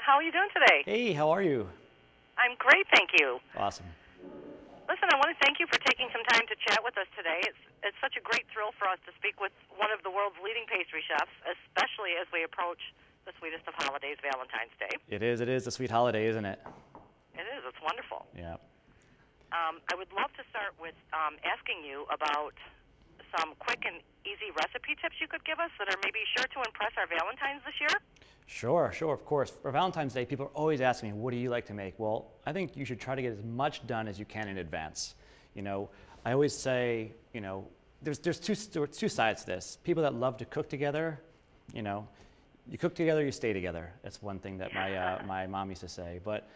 How are you doing today? Hey, how are you? I'm great, thank you. Awesome. Listen, I want to thank you for taking some time to chat with us today. It's such a great thrill for us to speak with one of the world's leading pastry chefs, especially as we approach the sweetest of holidays, Valentine's Day. It is a sweet holiday, isn't it? It is. It's wonderful. Yeah. I would love to start with asking you about some quick and easy recipe tips you could give us that are maybe sure to impress our Valentines this year. Sure, of course. For Valentine's Day, people are always asking me, what do you like to make? Well, I think you should try to get as much done as you can in advance. You know, I always say, you know, there's two sides to this. People that love to cook together, you know, you cook together, you stay together. That's one thing that my mom used to say. But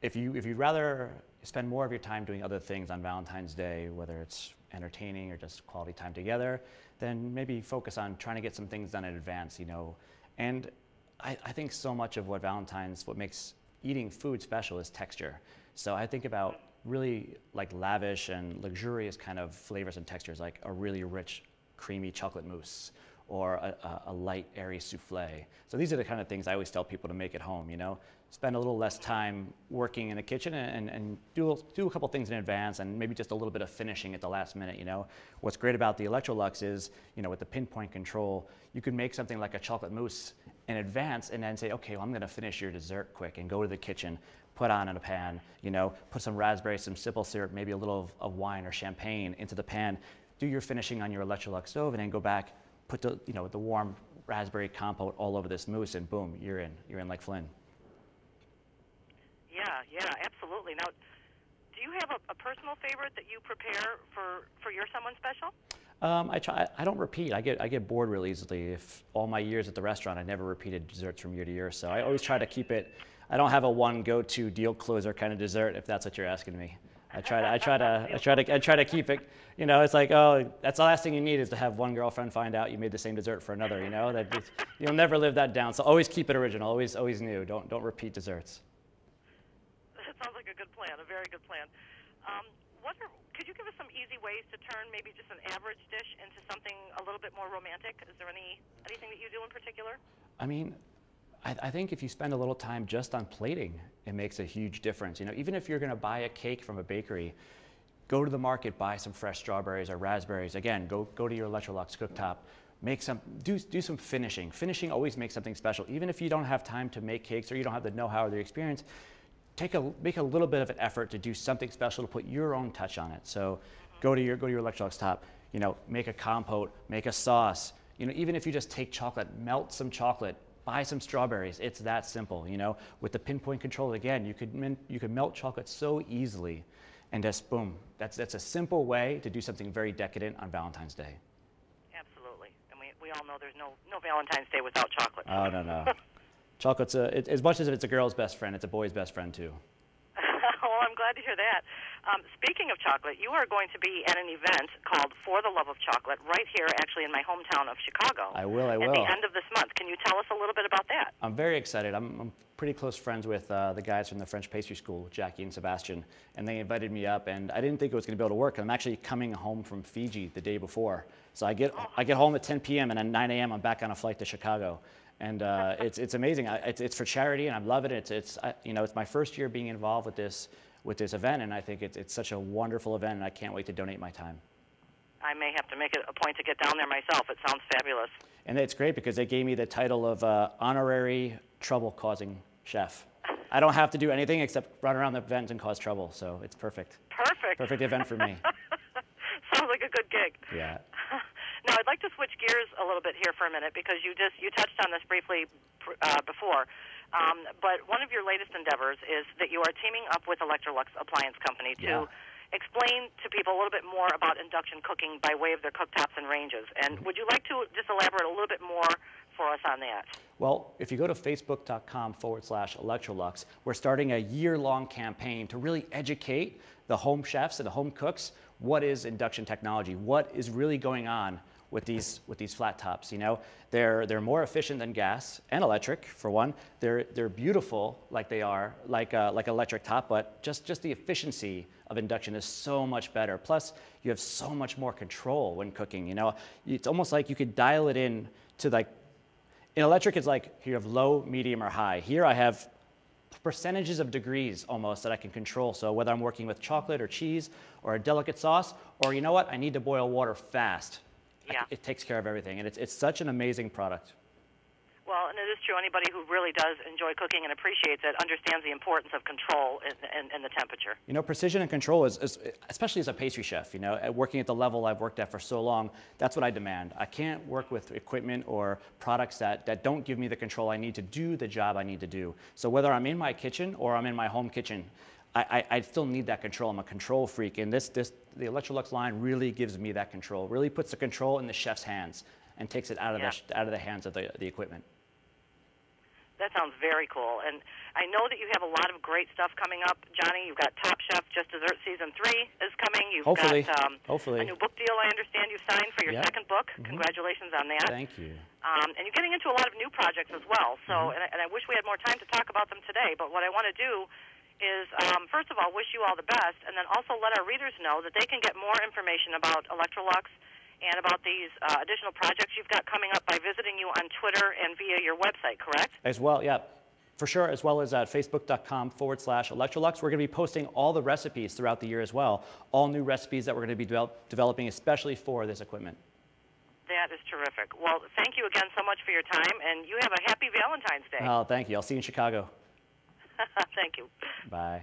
if you'd rather spend more of your time doing other things on Valentine's Day, whether it's entertaining or just quality time together, then maybe focus on trying to get some things done in advance, you know. And I think so much of what makes eating food special is texture. So I think about really like lavish and luxurious kind of flavors and textures, like a really rich, creamy chocolate mousse or a light, airy souffle. So these are the kind of things I always tell people to make at home, you know. Spend a little less time working in the kitchen and do a couple things in advance and maybe just a little bit of finishing at the last minute, you know. What's great about the Electrolux is, you know, with the pinpoint control, you can make something like a chocolate mousse in advance and then say, okay, well, I'm gonna finish your dessert quick and go to the kitchen, put on in a pan, you know, put some raspberries, some simple syrup, maybe a little of wine or champagne into the pan, do your finishing on your Electrolux stove and then go back, put the, you know, the warm raspberry compote all over this mousse and boom, you're in like Flynn. Yeah, absolutely. Now, do you have a personal favorite that you prepare for your someone special? I don't repeat. I get bored real easily. If all my years at the restaurant, I never repeated desserts from year to year. So I always try to keep it. I don't have a one go-to deal closer kind of dessert, if that's what you're asking me. I try to keep it. You know, it's like, oh, that's the last thing you need is to have one girlfriend find out you made the same dessert for another. You know, you'll never live that down. So always keep it original. Always new. Don't repeat desserts. That sounds like a good plan. A very good plan. Could you give us some easy ways to turn maybe just an average dish into something a little bit more romantic? Is there anything that you do in particular? I mean, I think if you spend a little time just on plating, it makes a huge difference. You know, even if you're going to buy a cake from a bakery, go to the market, buy some fresh strawberries or raspberries. Again, go to your Electrolux cooktop. Do some finishing. Finishing always makes something special. Even if you don't have time to make cakes or you don't have the know-how or the experience, make a little bit of an effort to do something special to put your own touch on it. So go to your Electrolux top, you know, make a compote, make a sauce. You know, even if you just take chocolate, melt some chocolate, buy some strawberries. It's that simple, you know. With the pinpoint control, again, you could melt chocolate so easily, and just boom. That's a simple way to do something very decadent on Valentine's Day. Absolutely, and we all know there's no Valentine's Day without chocolate. Oh no. Chocolate's as much as it's a girl's best friend, it's a boy's best friend too. Well, I'm glad to hear that. Speaking of chocolate, you are going to be at an event called For the Love of Chocolate right here actually in my hometown of Chicago. I will. At the end of this month. Can you tell us a little bit about that? I'm very excited. I'm pretty close friends with the guys from the French pastry school, Jackie and Sebastian, and they invited me up, and I didn't think it was going to be able to work. I'm actually coming home from Fiji the day before. So I get home at 10 p.m. and at 9 a.m. I'm back on a flight to Chicago. And it's amazing. It's for charity, and I love it. It's my first year being involved with this event, and I think it's such a wonderful event, and I can't wait to donate my time. I may have to make it a point to get down there myself. It sounds fabulous. And it's great because they gave me the title of honorary trouble-causing chef. I don't have to do anything except run around the event and cause trouble, so it's perfect. Perfect event for me. Sounds like a good gig. Yeah. Now, I'd like to switch gears a little bit here for a minute because you touched on this briefly before. But one of your latest endeavors is that you are teaming up with Electrolux Appliance Company to explain to people a little bit more about induction cooking by way of their cooktops and ranges. And would you like to just elaborate a little bit more for us on that? Well, if you go to facebook.com/Electrolux, we're starting a year-long campaign to really educate the home chefs and the home cooks what is induction technology, what is really going on with these flat tops. You know, they're more efficient than gas and electric for one. They're beautiful like they are like electric top, but just the efficiency of induction is so much better. Plus, you have so much more control when cooking. You know, it's almost like you could dial it in to like. In electric, it's like you have low, medium, or high. Here I have percentages of degrees almost that I can control. So whether I'm working with chocolate or cheese or a delicate sauce, or you know what, I need to boil water fast. Yeah. It takes care of everything, and it's such an amazing product. Well, and it is true. Anybody who really does enjoy cooking and appreciates it understands the importance of control in the temperature. You know, precision and control is, especially as a pastry chef, you know, working at the level I've worked at for so long, that's what I demand. I can't work with equipment or products that don't give me the control I need to do the job I need to do. So whether I'm in my kitchen or I'm in my home kitchen, I still need that control. I'm a control freak, and the Electrolux line really gives me that control, really puts the control in the chef's hands and takes it out of the hands of the equipment. That sounds very cool. And I know that you have a lot of great stuff coming up, Johnny. You've got Top Chef Just Dessert Season 3 is coming. You've got a new book deal, I understand you've signed for your second book. Congratulations on that. Thank you. And you're getting into a lot of new projects as well. So, and I wish we had more time to talk about them today. But what I want to do is, first of all, wish you all the best, and then also let our readers know that they can get more information about Electrolux and about these additional projects you've got coming up by visiting you on Twitter and via your website, correct? As well, yeah, for sure, as well as at facebook.com/Electrolux. We're going to be posting all the recipes throughout the year as well, all new recipes that we're going to be developing especially for this equipment. That is terrific. Well, thank you again so much for your time, and you have a happy Valentine's Day. Oh, thank you. I'll see you in Chicago. Thank you. Bye.